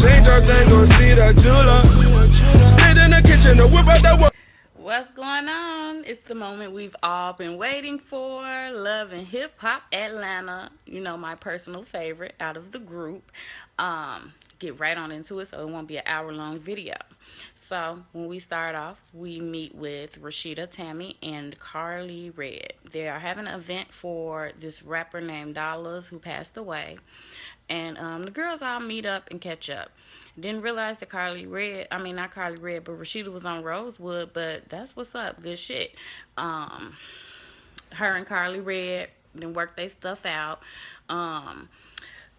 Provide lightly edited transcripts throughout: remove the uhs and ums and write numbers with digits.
Change our thing, go see that jeweler. Stayed in the kitchen to whip out that work. What's going on? It's the moment we've all been waiting for. Love and Hip Hop Atlanta. You know, my personal favorite out of the group. Get right on into it so it won't be an hour-long video. So when we start off, we meet with Rashida, Tammy, and Carly Red. They are having an event for this rapper named Dollars who passed away. And the girls all meet up and catch up. Didn't realize that not Carly Red, but Rashida was on Rosewood, but that's what's up. Good shit. Her and Carly Red then work their stuff out.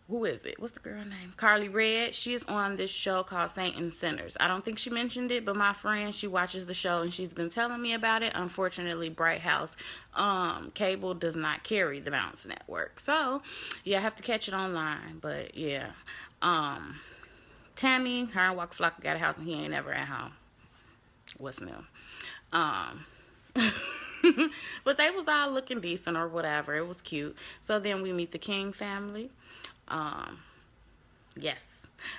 Who is it? What's the girl name? Carly Red. She is on this show called Saint and Sinners. I don't think she mentioned it, but my friend, she watches the show and she's been telling me about it. Unfortunately, Bright House cable does not carry the Bounce Network. So, yeah, I have to catch it online. But, yeah. Tammy, her and Waka Flocka got a house and he ain't never at home. What's new? But they was all looking decent or whatever. It was cute. So then we meet the King family. Yes,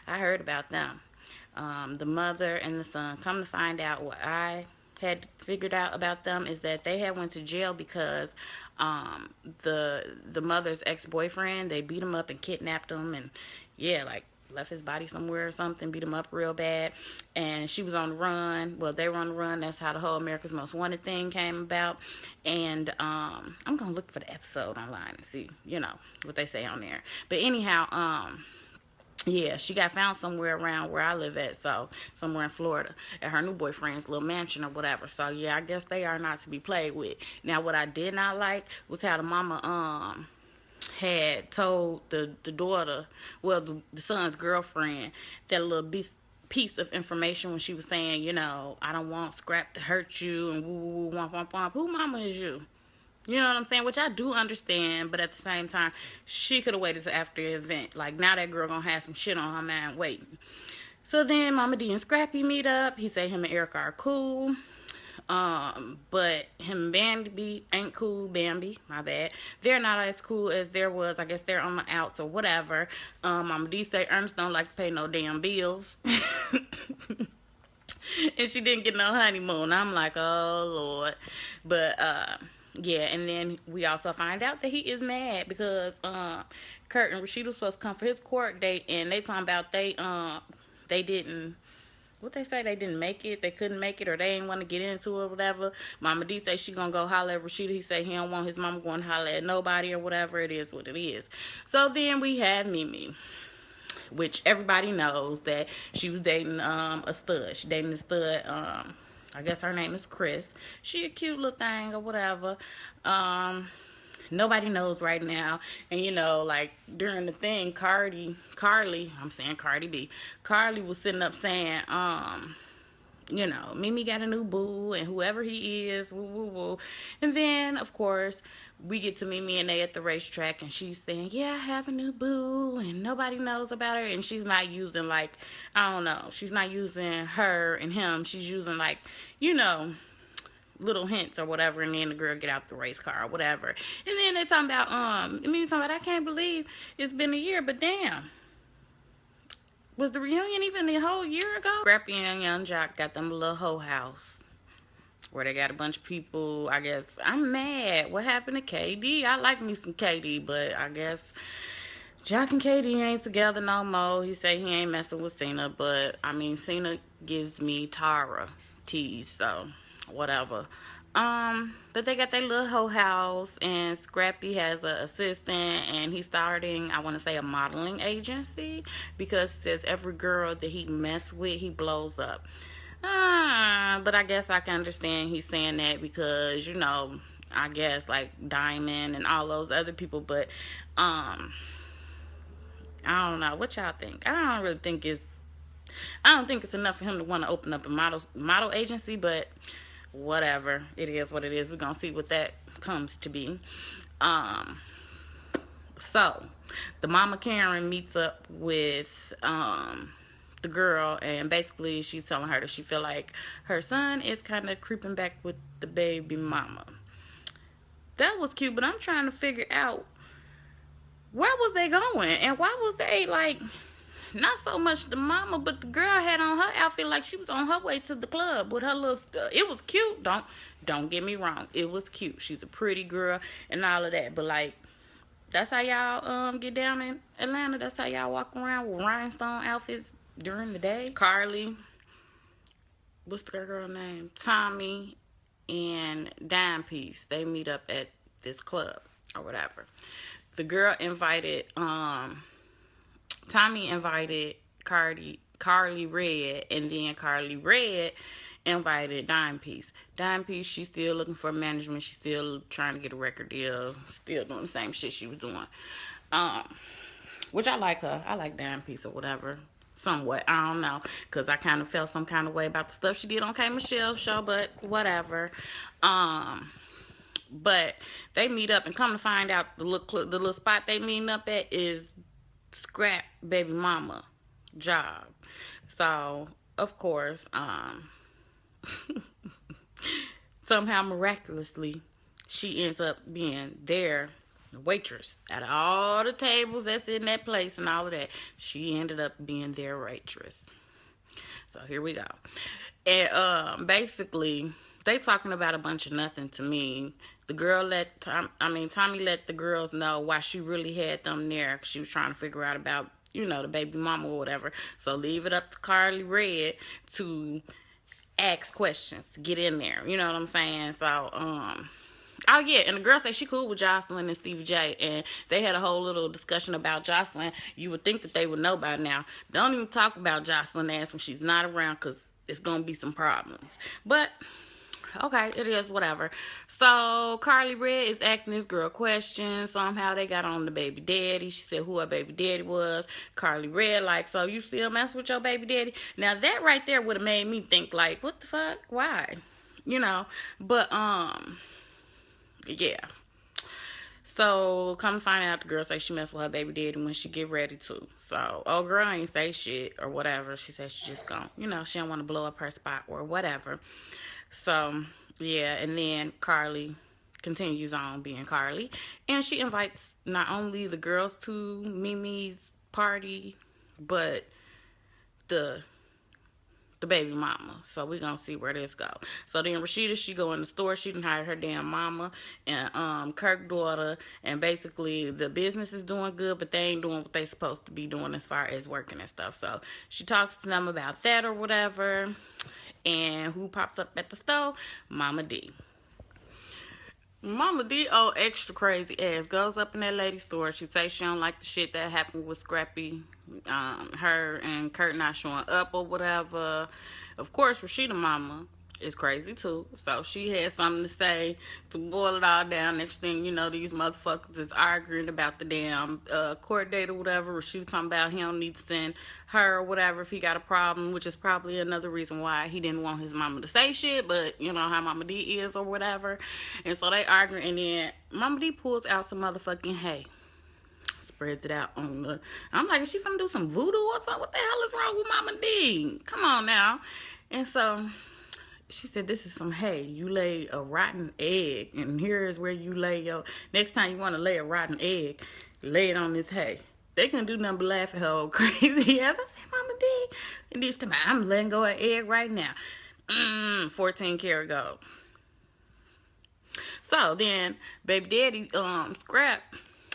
I heard about them. The mother and the son. Come to find out, what I had figured out about them is that they had went to jail because the mother's ex-boyfriend, they beat him up and kidnapped him, and yeah, like left his body somewhere or something, beat him up real bad, and she was on the run. Well, they were on the run. That's how the whole America's Most Wanted thing came about. And I'm gonna look for the episode online and see, you know, what they say on there. But anyhow, yeah, she got found somewhere around where I live at, so somewhere in Florida, at her new boyfriend's little mansion or whatever. So yeah, I guess they are not to be played with. Now, what I did not like was how the mama had told the daughter, well, the son's girlfriend, that little piece of information when she was saying, you know, I don't want Scrap to hurt you and woo woo woo womp womp womp. Who mama is you? You know what I'm saying? Which I do understand, but at the same time, she could have waited till after the event. Like, now that girl gonna have some shit on her mind waiting. So then Mama D and Scrappy meet up. He say him and Erica are cool. But him and Bambi ain't cool. Bambi, my bad. They're not as cool as there was. I guess they're on the outs or whatever. Mama D say Ernest don't like to pay no damn bills. And she didn't get no honeymoon. I'm like, oh, Lord. But, yeah, and then we also find out that he is mad because Kurt and Rashida was supposed to come for his court date, and they talking about they didn't, what they say, they didn't make it, they couldn't make it, or they ain't want to get into it or whatever. Mama D say she gonna go holler at Rashida. He say he don't want his mama going to holler at nobody or whatever. It is what it is. So then we have Mimi, which everybody knows that she was dating a stud. She dating a stud. I guess her name is Chris. She a cute little thing or whatever. Nobody knows right now. And, you know, like, during the thing, Carly was sitting up saying, you know, Mimi got a new boo and whoever he is, woo, woo, woo. And then, of course, we get to Mimi and they at the racetrack and she's saying, yeah, I have a new boo and nobody knows about her. And she's not using, like, I don't know, she's not using her and him. She's using, like, you know, little hints or whatever. And then the girl get out the race car or whatever. And then they talking about, Mimi talking about, I can't believe it's been a year, but damn. Was the reunion even a whole year ago? Scrappy and Young Jock got them a little hoe house where they got a bunch of people. I guess I'm mad. What happened to KD? I like me some KD, but I guess Jock and KD ain't together no more. He say he ain't messing with Cena, but I mean, Cena gives me Tara tease, so whatever. But they got their little hoe house, and Scrappy has an assistant, and he's starting, I want to say, a modeling agency, because he says every girl that he mess with, he blows up. But I guess I can understand he's saying that because, you know, I guess, like, Diamond and all those other people, but, I don't know. What y'all think? I don't think it's enough for him to want to open up a model agency, but whatever. It is what it is. We're going to see what that comes to be. So, the mama Karen meets up with the girl, and basically she's telling her that she feel like her son is kind of creeping back with the baby mama. That was cute, but I'm trying to figure out, where was they going? And why was they, like, not so much the mama, but the girl had on her outfit like she was on her way to the club with her little stuff. It was cute. Don't get me wrong. It was cute. She's a pretty girl and all of that. But like, that's how y'all get down in Atlanta. That's how y'all walk around with rhinestone outfits during the day. Carly, what's the girl name? Tommy and Dime Piece. They meet up at this club or whatever. The girl invited Tommy invited Carly Red, and then Carly Red invited Dime Piece. Dime Piece, she's still looking for management. She's still trying to get a record deal. Still doing the same shit she was doing. Which I like her. I like Dime Piece or whatever. Somewhat. I don't know. Because I kind of felt some kind of way about the stuff she did on K. Michelle's show, but whatever. But they meet up, and come to find out, the little spot they meeting up at is Scrap baby mama job. So of course, somehow miraculously, she ends up being their waitress. Out of all the tables that's in that place and all of that, she ended up being their waitress. So here we go. And basically, they talking about a bunch of nothing to me. The girl Tommy let the girls know why she really had them there. 'Cause she was trying to figure out about, you know, the baby mama or whatever. So leave it up to Carly Red to ask questions, to get in there. You know what I'm saying? So, oh yeah, and the girl said she cool with Jocelyn and Stevie J, and they had a whole little discussion about Jocelyn. You would think that they would know by now. Don't even talk about Jocelyn ass when she's not around, because it's gonna be some problems. But okay, it is whatever. So Carly Red is asking this girl questions. Somehow they got on the baby daddy. She said who her baby daddy was. Carly Red like, so you still mess with your baby daddy? Now that right there would have made me think like, what the fuck? Why? You know. But yeah. So come to find out, the girl say she messed with her baby daddy when she get ready to. So old girl ain't say shit or whatever. She said she just gone. You know, she don't want to blow up her spot or whatever. So, yeah, and then Carly continues on being Carly. And she invites not only the girls to Mimi's party, but the baby mama. So we're going to see where this go. So then Rashida, she go in the store. She done hired her damn mama and Kirk daughter. And basically the business is doing good, but they ain't doing what they supposed to be doing as far as working and stuff. So she talks to them about that or whatever. And who pops up at the store? Mama D. Mama D, oh, extra crazy ass, goes up in that lady store. She says she don't like the shit that happened with Scrappy. Her and Kurt not showing up or whatever. Of course, Rashida mama is crazy too. So she had something to say to boil it all down. Next thing you know, these motherfuckers is arguing about the damn court date or whatever. Rashida talking about he don't need to send her or whatever if he got a problem, which is probably another reason why he didn't want his mama to say shit, but you know how Mama D is or whatever. And so they arguing, and then Mama D pulls out some motherfucking hay. Spreads it out on the... I'm like, is she finna do some voodoo or something? What the hell is wrong with Mama D? Come on now. And so she said, this is some hay. You lay a rotten egg, and here is where you lay your... Next time you want to lay a rotten egg, lay it on this hay. They couldn't do nothing but laugh at her old crazy ass. I said, Mama D. And this time, I'm letting go of egg right now. 14 karat gold. So then, baby daddy, Scrap,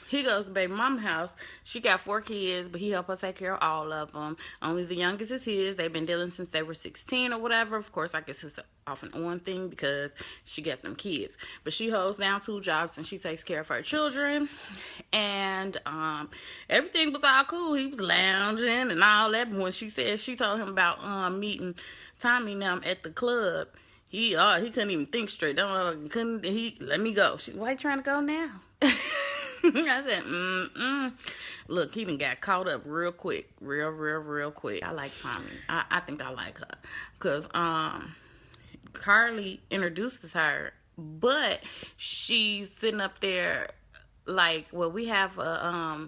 he goes to baby mama's house. She got 4 kids, but he helped her take care of all of them. Only the youngest is his. They've been dealing since they were 16 or whatever. Of course, I guess it's an off and on thing because she got them kids. But she holds down 2 jobs and she takes care of her children. And everything was all cool. He was lounging and all that. But when she said she told him about meeting Tommy and them at the club, he couldn't even think straight. Let me go. Why you trying to go now? I said, Look, he done got caught up real quick. Real quick. I like Tommy. I think I like her. Because Carly introduces her, but she's sitting up there like, well, we have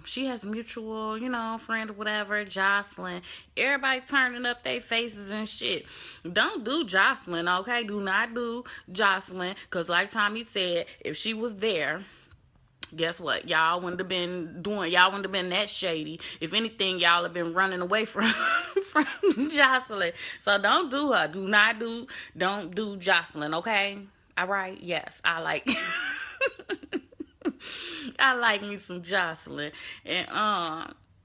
she has a mutual, you know, friend or whatever, Jocelyn. Everybody turning up their faces and shit. Don't do Jocelyn, okay? Do not do Jocelyn. Because like Tommy said, if she was there, guess what? Y'all wouldn't have been that shady. If anything, y'all have been running away from from Jocelyn. So don't do her. Don't do Jocelyn, okay? All right? Yes, I like I like me some Jocelyn. And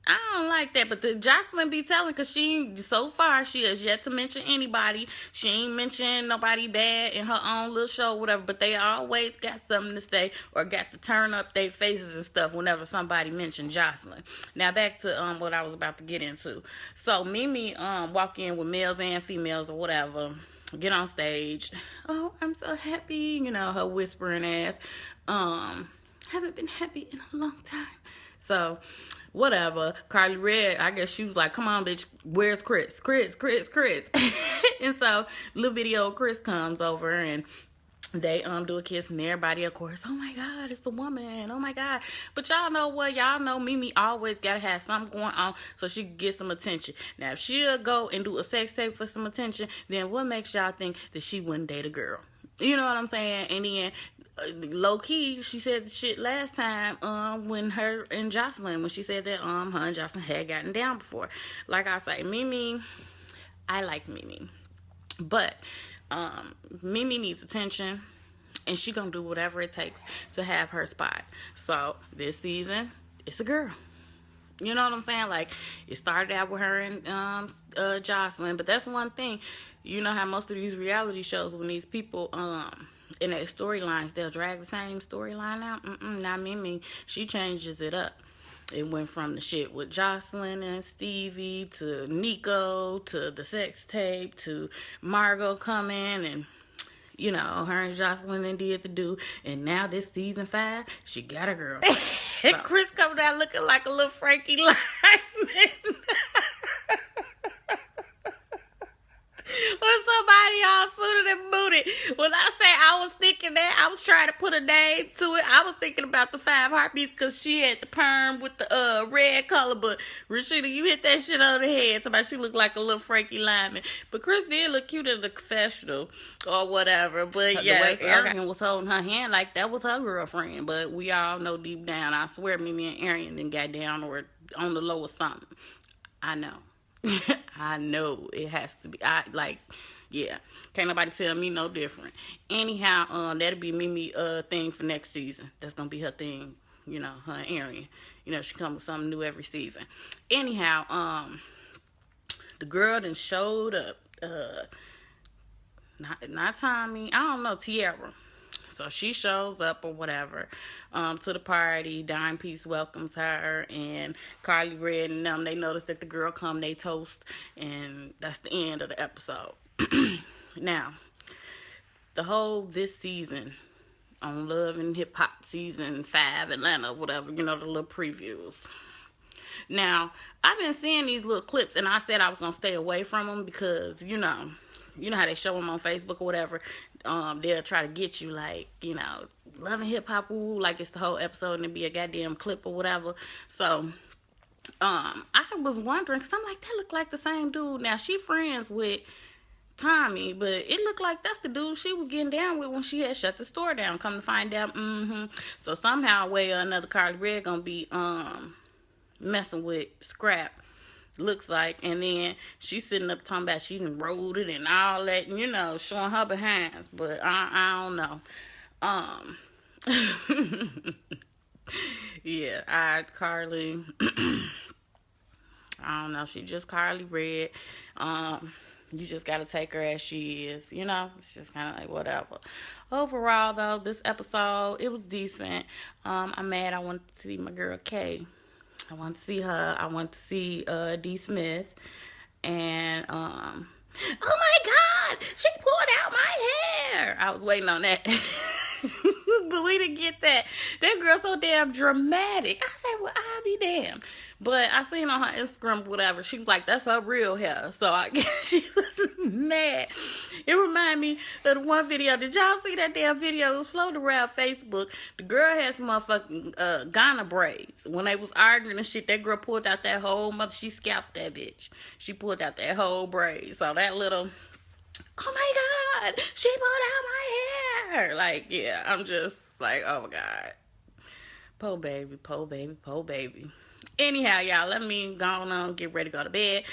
I don't like that, but the Jocelyn be telling, because so far she has yet to mention anybody. She ain't mentioned nobody bad in her own little show, whatever, but they always got something to say or got to turn up their faces and stuff whenever somebody mentioned Jocelyn. Now back to what I was about to get into. So Mimi walk in with males and females or whatever, get on stage. Oh, I'm so happy, her whispering ass. Haven't been happy in a long time. So, whatever. Carly Red, I guess she was like, come on, bitch, where's Chris? Chris. And so, little video Chris comes over and they do a kiss and everybody, of course, oh my God, it's a woman, oh my God. But y'all know what? Y'all know Mimi always gotta have something going on so she can get some attention. Now, if she'll go and do a sex tape for some attention, then what makes y'all think that she wouldn't date a girl? You know what I'm saying? And then, low key, she said the shit last time when her and Jocelyn, when she said that her and Jocelyn had gotten down before. Like I say, Mimi, I like Mimi, but Mimi needs attention, and she gonna do whatever it takes to have her spot. So this season, it's a girl. You know what I'm saying? Like, it started out with her and Jocelyn, but that's one thing. You know how most of these reality shows, when these people in their storylines, they'll drag the same storyline out. Not Mimi. She changes it up. It went from the shit with Jocelyn and Stevie to Nico to the sex tape to Margot coming and, her and Jocelyn and did the do. And now this season 5, she got a girl. And Chris coming out looking like a little Frankie Lyman. When somebody all suited and booted. When I say I was thinking that, I was trying to put a name to it. I was thinking about the 5 Heartbeats because she had the perm with the red color. But Rashida, you hit that shit on the head. Somebody, she looked like a little Frankie Lyman. But Chris did look cute in the confessional or whatever. But yeah, the way Arian was holding her hand like that was her girlfriend. But we all know deep down, I swear Mimi and Arian then got down or on the low or something. I know. I know it has to be. Yeah. Can't nobody tell me no different. Anyhow, that'll be Mimi thing for next season. That's gonna be her thing. Her and Arian. She come with something new every season. Anyhow, the girl done showed up. Not Tommy. I don't know, Tiara. So she shows up or whatever to the party. Dime Piece welcomes her, and Carly Red and them, they notice that the girl come, they toast, and that's the end of the episode. Now, the whole this season on Love and Hip Hop season 5 Atlanta, whatever, the little previews. Now, I've been seeing these little clips, and I said I was going to stay away from them because, you know how they show them on Facebook or whatever. They'll try to get you like, Love and Hip Hop, ooh, like it's the whole episode and it'd be a goddamn clip or whatever. So, I was wondering, because I'm like, that look like the same dude. Now, she friends with Tommy, but it looked like that's the dude she was getting down with when she had shut the store down. Come to find out, So somehow, way or another, Carly Red gonna be messing with Scrap, looks like, and then she's sitting up talking about she done rolled it and all that, and showing her behind. But I don't know. Yeah, Carly. I don't know. She just Carly Red. You just gotta take her as she is. It's just kind of like whatever. Overall, though, this episode, it was decent. I'm mad. I wanted to see my girl Kay. I want to see her. I want to see D.Smith. And, oh my God, she pulled out my hair. I was waiting on that. But we didn't get that. That girl's so damn dramatic. I said, well, I'll be damned. But I seen on her Instagram, whatever, she was like, that's her real hair. So I guess she was mad. It reminded me of the one video. Did y'all see that damn video? It was floating around Facebook. The girl had some motherfucking Ghana braids. When they was arguing and shit, that girl pulled out that whole she scalped that bitch. She pulled out that whole braid. So that little, oh my God, she pulled out my hair. Like, yeah, I'm just like, oh my God. Po baby, po baby, po baby. Anyhow, y'all, let me go on, get ready to go to bed.